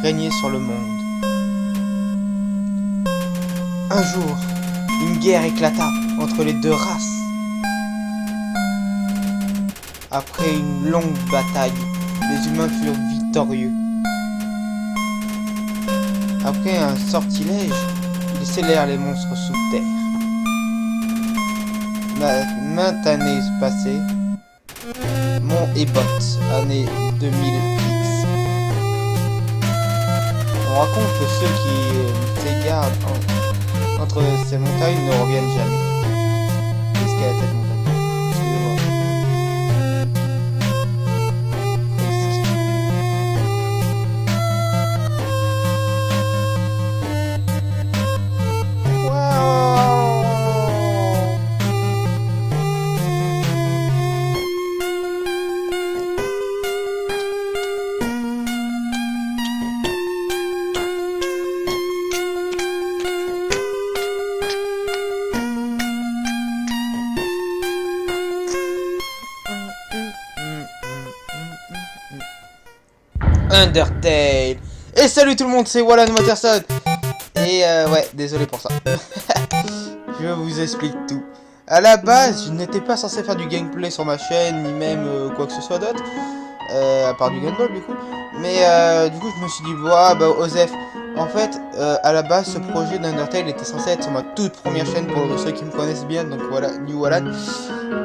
régnaient sur le monde. Un jour, une guerre éclata entre les deux races. Après une longue bataille, les humains furent victorieux. Après un sortilège, ils scellèrent les monstres sous terre. Maintes années passées, Mont Ebott, année 2000X. On raconte que ceux qui s'égarent entre ces montagnes ne reviennent jamais. Qu'est-ce qu'il y a à cette montagne? Excusez-moi. Undertale. Et salut tout le monde, c'est Wallan Waterson. Et ouais, désolé pour ça. Je vous explique tout. À la base, je n'étais pas censé faire du gameplay sur ma chaîne, ni même quoi que ce soit d'autre. À part du Game Ball du coup. Mais du coup, je me suis dit, bah Osef. En fait, à la base, ce projet d'Undertale était censé être sur ma toute première chaîne pour ceux qui me connaissent bien. Donc voilà, New Wallan.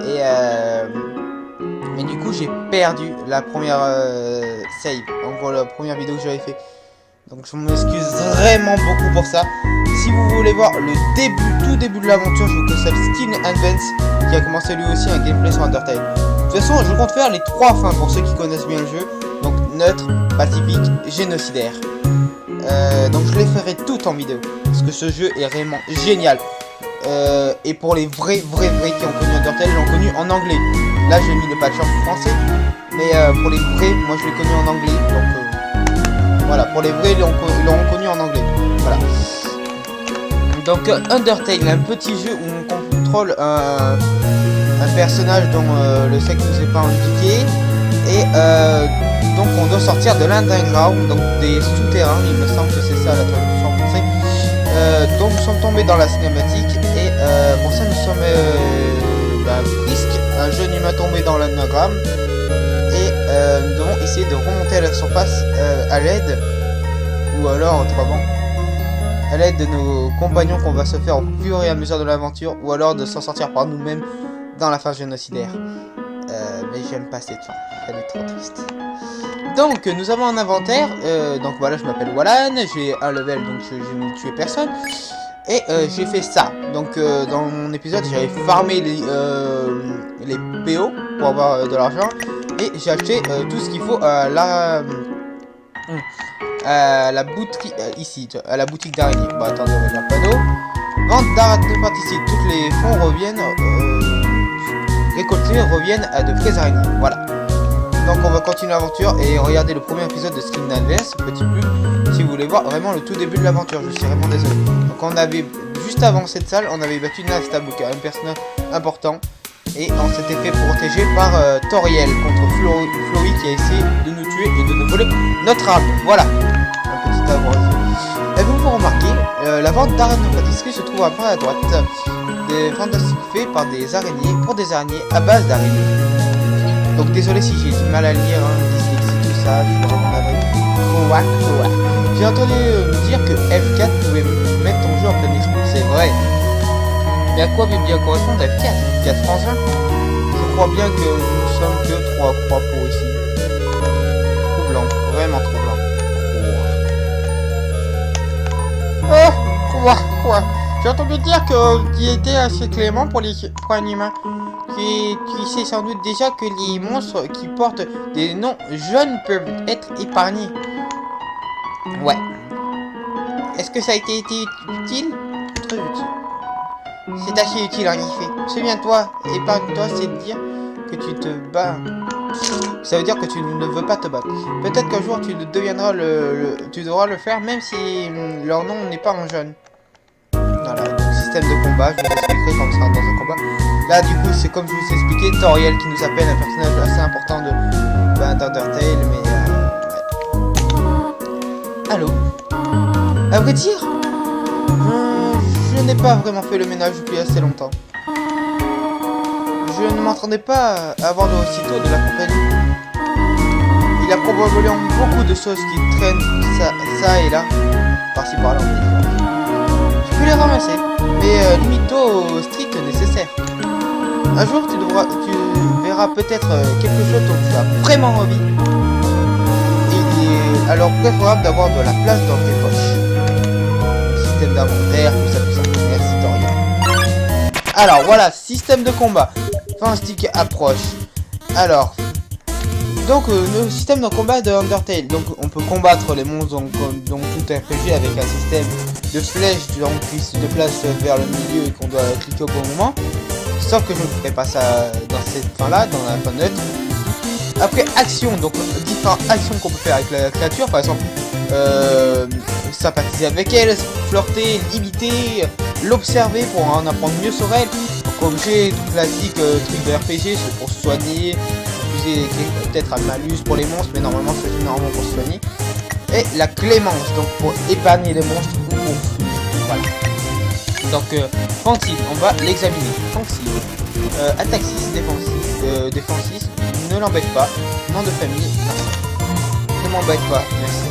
Et mais du coup j'ai perdu la première save, en gros la première vidéo que j'avais fait. Donc je m'excuse vraiment beaucoup pour ça. Si vous voulez voir le tout début de l'aventure, je vous conseille Steel Advance qui a commencé lui aussi un gameplay sur Undertale. De toute façon je compte faire les 3 fins pour ceux qui connaissent bien le jeu. Donc neutre, pacifique, génocidaire. Donc je les ferai toutes en vidéo. Parce que ce jeu est vraiment génial. Et pour les vrais qui ont connu Undertale, ils l'ont connu en anglais. Là j'ai mis le patch en français, mais pour les vrais, moi je l'ai connu en anglais. Donc voilà, pour les vrais, ils l'auront connu en anglais. Voilà. Donc Undertale, un petit jeu où on contrôle un personnage dont le sexe ne s'est pas indiqué. Et donc on doit sortir de l'underground, donc des souterrains, il me semble que c'est ça la traduction en français. Donc nous sommes tombés dans la cinématique et pour ça nous sommes Frisk, un jeune humain tombé dans l'anagramme, et nous devons essayer de remonter à la surface à l'aide, ou alors autrement à l'aide de nos compagnons qu'on va se faire au fur et à mesure de l'aventure, ou alors de s'en sortir par nous-mêmes dans la phase génocidaire. Mais j'aime pas cette fin, elle est trop triste. Donc nous avons un inventaire, donc voilà, je m'appelle Wallan, j'ai un level, donc je n'ai tué personne. Et j'ai fait ça. Donc dans mon épisode j'avais farmé les PO pour avoir de l'argent. Et j'ai acheté tout ce qu'il faut à la boutique ici, à la boutique d'araignée. Bah attendez, on va dire panneau. Vente d'araignée participe. Tous les fonds reviennent récoltés reviennent à de vraies araignées. Voilà. Donc on va continuer l'aventure et regarder le premier épisode de Steel Advance, petit pub, si vous voulez voir vraiment le tout début de l'aventure. Je suis vraiment désolé. Donc on avait, juste avant cette salle, on avait battu Nastabuka, un personnage important. Et on s'était fait protéger par Toriel contre Flori qui a essayé de nous tuer et de nous voler notre arme. Voilà. Un petit arbre. Et vous remarquez, la vente d'araignées de pâtisserie se trouve après à droite. Des fantastiques faits par des araignées, pour des araignées à base d'araignées. Donc désolé si j'ai du mal à lire, dyslexie, tout ça, je suis vraiment navré. J'ai entendu dire que F4 pouvait mettre ton jeu en plein écran, c'est vrai. Mais à quoi veut bien correspondre F4 4 frangins? Je crois bien que nous sommes que 3 croix pour ici. Troublant, vraiment troublant. Quoi J'ai entendu dire qu'il était assez clément pour un humain. Qui sait sans doute déjà que les monstres qui portent des noms jeunes peuvent être épargnés. Ouais. Est-ce que ça a été utile? Très utile. C'est assez utile en effet. Souviens-toi, épargne-toi, c'est de dire que tu te bats. Ça veut dire que tu ne veux pas te battre. Peut-être qu'un jour tu deviendras tu devras le faire même si leur nom n'est pas en jaune. Voilà, donc système de combat, je vous expliquerai comme ça dans un combat. Là du coup c'est comme je vous ai expliqué, Toriel qui nous appelle, un personnage assez important d'Undertale, mais ouais. À vrai dire, je n'ai pas vraiment fait le ménage depuis assez longtemps. Je ne m'attendais pas à avoir aussitôt de la compagnie. Il y a probablement beaucoup de choses qui traînent ça et là, par-ci par-là. Je peux les ramasser, mais limite au strict nécessaire. Un jour, tu verras peut-être quelque chose dont tu as vraiment envie. Et alors préférable d'avoir de la place dans tes poches. Système d'inventaire, tout ça. Merci Dorian. Alors voilà, système de combat. Fantastique approche. Alors, donc le système de combat de Undertale. Donc on peut combattre les monstres donc tout RPG avec un système de flèches donc, qui se déplace vers le milieu et qu'on doit cliquer au bon moment. Sauf que je ne ferai pas ça dans cette fin là, dans la fin neutre. Après action, donc différentes actions qu'on peut faire avec la créature, par exemple sympathiser avec elle, flirter, l'imiter, l'observer pour en apprendre mieux sur elle. Donc objet classique, truc de RPG, c'est pour se soigner, utiliser peut-être un malus pour les monstres, mais normalement c'est généralement pour se soigner. Et la clémence, donc pour épargner les monstres ou pour fuir. Voilà. Donc Fantil, on va l'examiner. Fantil, attaque 6, défense 6, ne l'embête pas. Nom de famille, non. Ne m'embête pas, merci.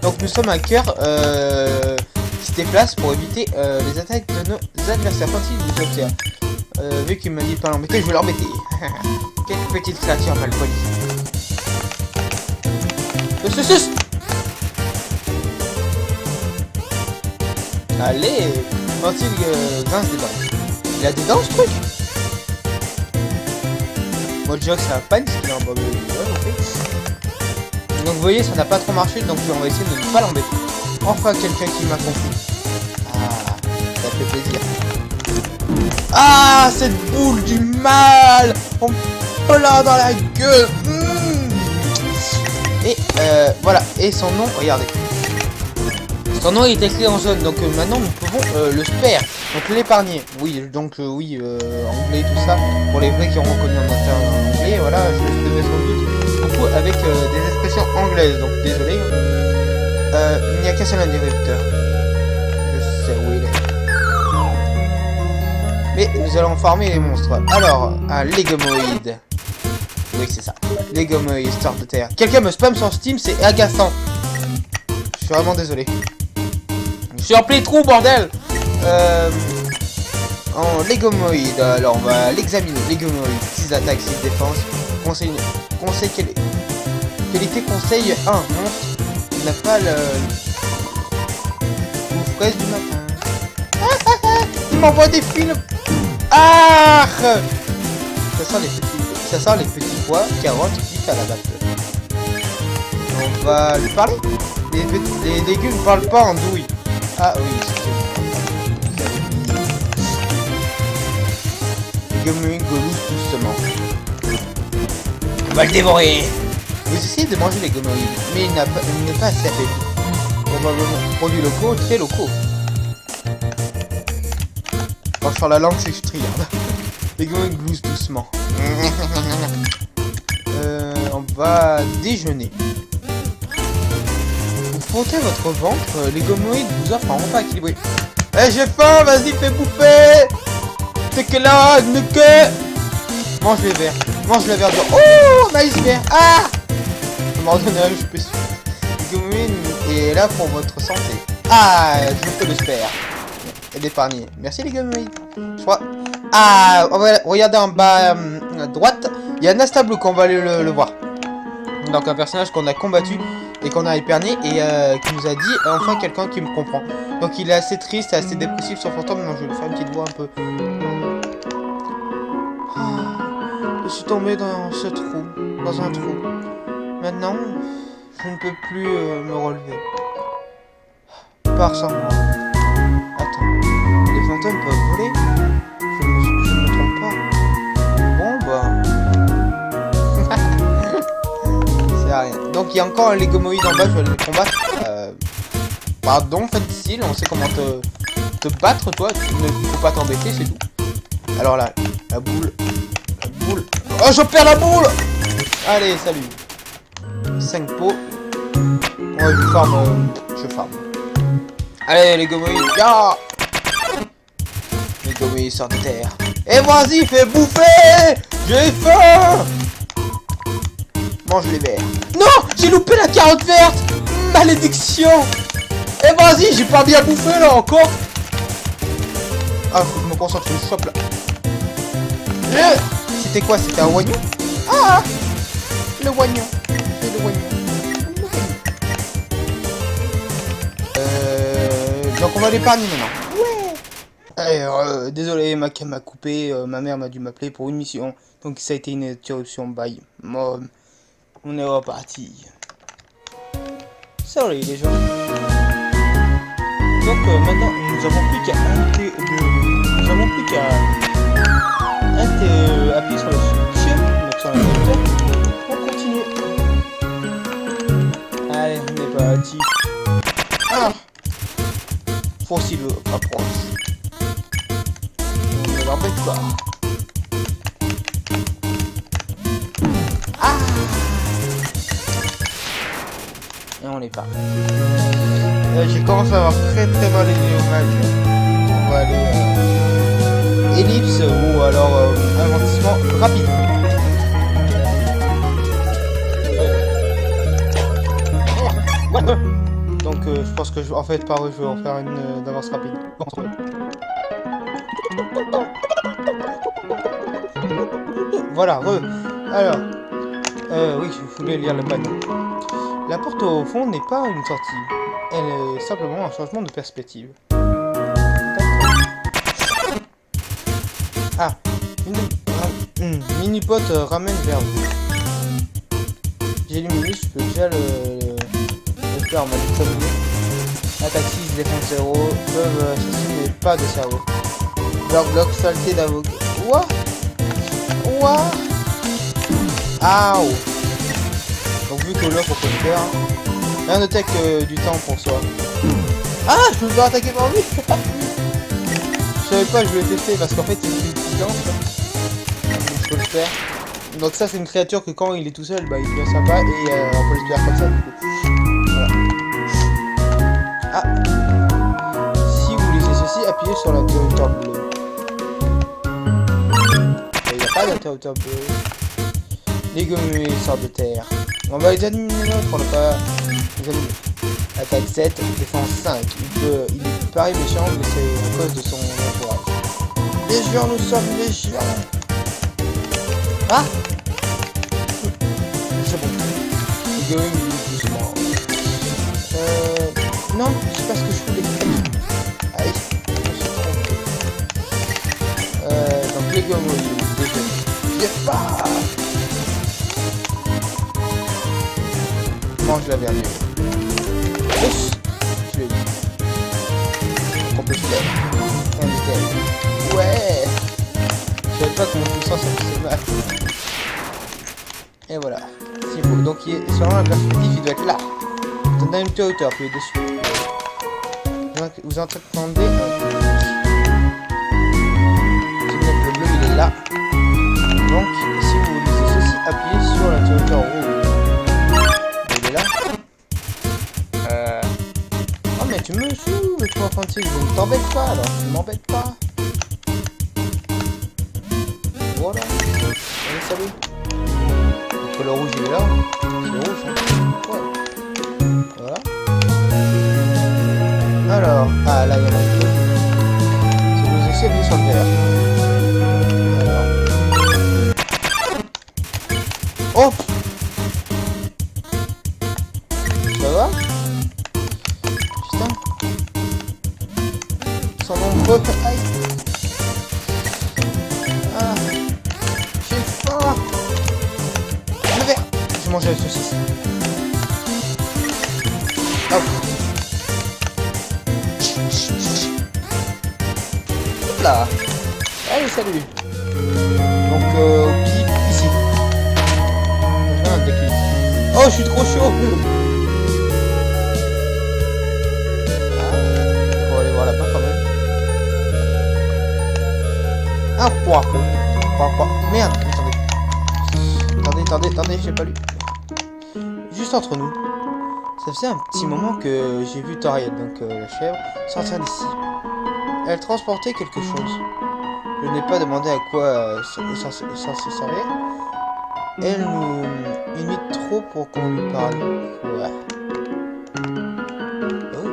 Donc nous sommes un cœur qui se déplace pour éviter les attaques de nos adversaires. Fantil nous observe. Vu qu'il m'a dit de pas l'embêter, je vais l'embêter. Quelle petite créature mal polie. Allez, Fantil grince des dents. Il a des dents ce truc. Moi je dirais que c'est un punch qu'il a un bas. Donc vous voyez, ça n'a pas trop marché, donc on va essayer de ne pas l'embêter. Enfin quelqu'un qui m'a compris. Ah, ça fait plaisir. Ah, cette boule du mal. On me l'a dans la gueule. Et voilà, et son nom, regardez. Son nom est écrit en jaune, donc maintenant nous pouvons le spare, donc l'épargner. Oui, donc oui, anglais tout ça, pour les vrais qui ont reconnu en anglais, voilà, je devais sans doute beaucoup avec des expressions anglaises, donc désolé. Il n'y a qu'un seul interrupteur. Je sais où il est. Mais nous allons farmer les monstres. Alors, un légumoïde. Oui, c'est ça. Légumoïde, sort de terre. Quelqu'un me spam sur Steam, c'est agaçant. Je suis vraiment désolé. Je suis en playthrough, bordel. En légumoïde, alors on va l'examiner. Légumoïde, 6 attaques, 6 défenses. Conseil qualité conseil 1. Monstre n'a pas le... Ou fraise du matin. Il m'envoie des films. Ah, ça sent les petits pois, carottes, cuites à la vapeur. On va lui parler. Les légumes ne parlent pas en douille. Ah oui, c'est légumes gloussent doucement. On va le dévorer. Vous essayez de manger les gomoïdes, mais il n'est pas assez affaibli. Probablement produits locaux, très locaux. Franchement, la langue s'extrie. Les gomoïdes gloussent doucement. On va déjeuner. Vous frottez votre ventre, les gomoïdes vous offrent un repas équilibré. Eh, j'ai faim, vas-y, fais bouffer. C'est que là, mange les verres. Mange le verre de... Oh, nice verre. Ah, abandonnage, je peux suivre. Le gomoïde est là pour votre santé. Ah, je peux le spare. Et d'épargner. Merci les gomoïdes. Je crois... Ah, regardez en bas à droite. Il y a Nasta Blue qu'on va aller le voir. Donc un personnage qu'on a combattu et qu'on a épergné et qui nous a dit enfin quelqu'un qui me comprend. Donc il est assez triste, assez dépressif sur fantôme. Donc je vais lui faire une petite voix un peu... Je suis tombé dans ce trou, dans un trou. Maintenant, je ne peux plus me relever. Pars sans moi. Attends, les fantômes peuvent voler? Je ne me trompe pas. Bon bah... C'est rien. Donc il y a encore un légumoïde en bas, je vais aller le combattre. Pardon, Fantil, on sait comment te battre, toi. Tu ne faut pas t'embêter, c'est tout. Alors là, la boule... Oh, je perds la boule. Allez, salut. 5 pots. Ouais, je farm. Je farm. Allez, les gomouilles. Ya. Les gomouilles sortent de terre. Et vas-y, fais bouffer. J'ai faim. Mange les verts. Non, j'ai loupé la carotte verte. Malédiction. Et vas-y, j'ai pas bien bouffé là encore. Ah, faut que je me concentre sur le shop là. C'était quoi? C'était un oignon? Ah, le oignon. C'est le oignon. Donc on va l'épargner maintenant. Ouais. Désolé, ma cam a coupé. Ma mère m'a dû m'appeler pour une mission. Donc ça a été une interruption. Bye. Mom. On est reparti. Sorry les gens. Donc maintenant nous avons plus qu'à appuyer sur le switch, donc sur l'interrupteur, pour continuer. Allez, on est parti. Ah, fossile approche. Ne l'embête pas. Ah, et on est parti. J'ai commencé à avoir très mal les images. On va aller ellipse ou alors amortissement rapide. Donc je pense que en fait par eux je vais en faire une d'avance rapide. Voilà, alors oui, je voulais lire le panneau. La porte au fond n'est pas une sortie. Elle est simplement un changement de perspective. Ah, une mini-pote ramène vers vous. J'ai éliminé, je peux déjà le faire en mode commun. Attaque 6, défense 0, peuvent chasser mais pas de cerveau. Leur bloc saleté d'avocat. What? Aouh. Donc vu que là faut qu'on le faire. Rien de tech du temps pour soi. Ah, je me dois attaquer par lui. Je savais pas, je voulais tester parce qu'en fait il est une distance. Je peux le faire. Donc ça c'est une créature que quand il est tout seul, bah il devient sympa et on peut le faire comme ça du coup. Voilà. Ah. Si vous lisez ceci, appuyez sur l'interrupteur bleu. Il n'y a pas d'interrupteur bleu. Les gommules sortent de terre. On va les animer pour ne pas les animer. Attaque 7, défense 5. Il paraît méchant, mais c'est à cause de son entourage. Légion, nous sommes légion. Ah, c'est bon. Les gommules doucement. Non, c'est pas ce que je voulais. Aïe, je me suis trompé. Donc les gommules déjeunent. J'ai pas. Mange la verdure. Oups, je l'ai dit. On peut se faire. Ouais. Je savais pas comment tout ça faisait mal. Et voilà. C'est beau. Donc selon la perspective, il doit être là. Dans une hauteur, puis dessus. Vous entendez le bleu, il est là. Donc, si vous lisez ceci, appuyez sur l'interrupteur rouge. Oh mais tu me saoules toi Francis, je ne t'embête pas alors, tu m'embêtes pas. Voilà. Allez, salut. Entre le rouge il est là. C'est le rouge hein. Ouais. Voilà. Alors, ah là il y en a un peu. Si vous essayez de sur le vert. Alors. Oh. Ça va? Putain. Ils sont nombreux. Aïe. Ah. J'ai faim. Le verre. J'ai mangé la saucisse. Hop. Hop là. Allez, salut. Donc, pip, ici. Un déclic. Oh, je suis trop chaud. Là-bas quand même. Un poireau. Merde, attendez, j'ai pas lu. Juste entre nous. Ça faisait un petit moment que j'ai vu Toriel, donc la chèvre, sortir d'ici. Elle transportait quelque chose. Je n'ai pas demandé à quoi s'en servir. Elle nous imite trop pour qu'on lui parle. Ouais. Oh.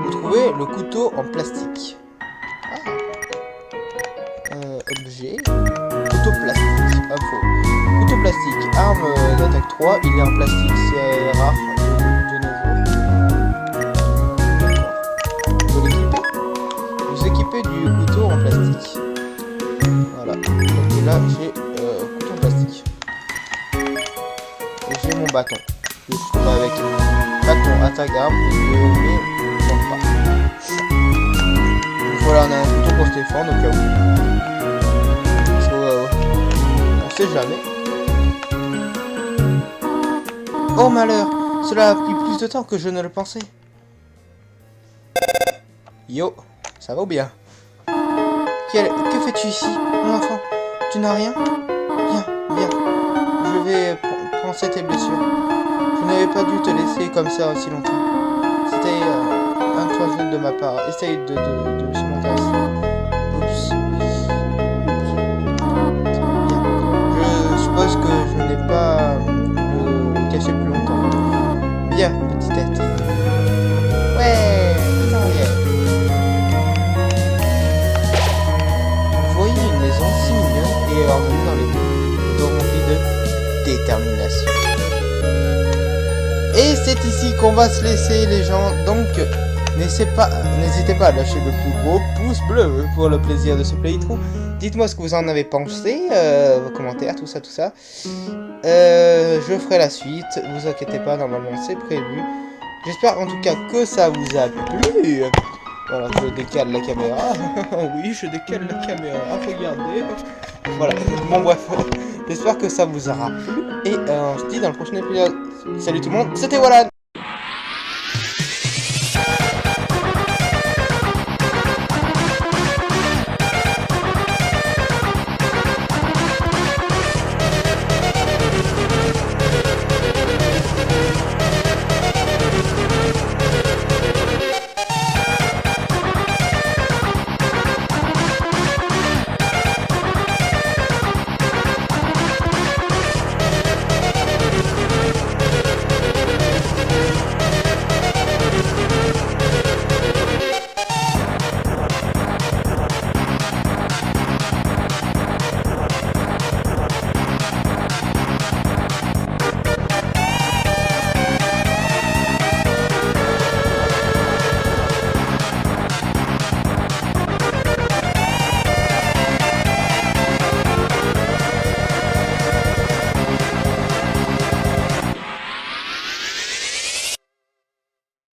Vous trouvez le couteau en plastique. Ah. Objet. Couteau plastique. Info. Couteau plastique. Arme d'attaque 3. Il est en plastique. C'est rare de nos jours. Vous l'équipez. Vous équipez du couteau en plastique. Voilà. Et là, j'ai couteau en plastique. Et j'ai mon bâton. Je suis avec bâton, attaque d'arme et je mets mon pas. Voilà, on a un couteau pour se défendre au cas où. On sait jamais. Oh malheur, cela a pris plus de temps que je ne le pensais. Yo, ça va ou bien? Que fais-tu ici, mon enfant? Tu n'as rien? Viens, viens. Je vais panser tes blessures. Je n'avais pas dû te laisser comme ça aussi longtemps. C'était incompréhensible de ma part. Essaye de surmonter ça. Oups. Je suppose que je n'ai pas le caché plus longtemps. Bien, petite tête. Ouais, yeah. Vous voyez une maison si mignonne et ornée dans les dos remplis de détermination. Et c'est ici qu'on va se laisser les gens, donc n'hésitez pas à lâcher le plus gros pouce bleu pour le plaisir de ce playthrough. Dites-moi ce que vous en avez pensé, vos commentaires, tout ça. Je ferai la suite, vous inquiétez pas, normalement c'est prévu. J'espère en tout cas que ça vous a plu. Voilà, je décale la caméra. Oui, je décale la caméra, regardez. Voilà, bon bref. J'espère que ça vous aura plu. Et on se dit dans le prochain épisode. Salut tout le monde, c'était Wallan.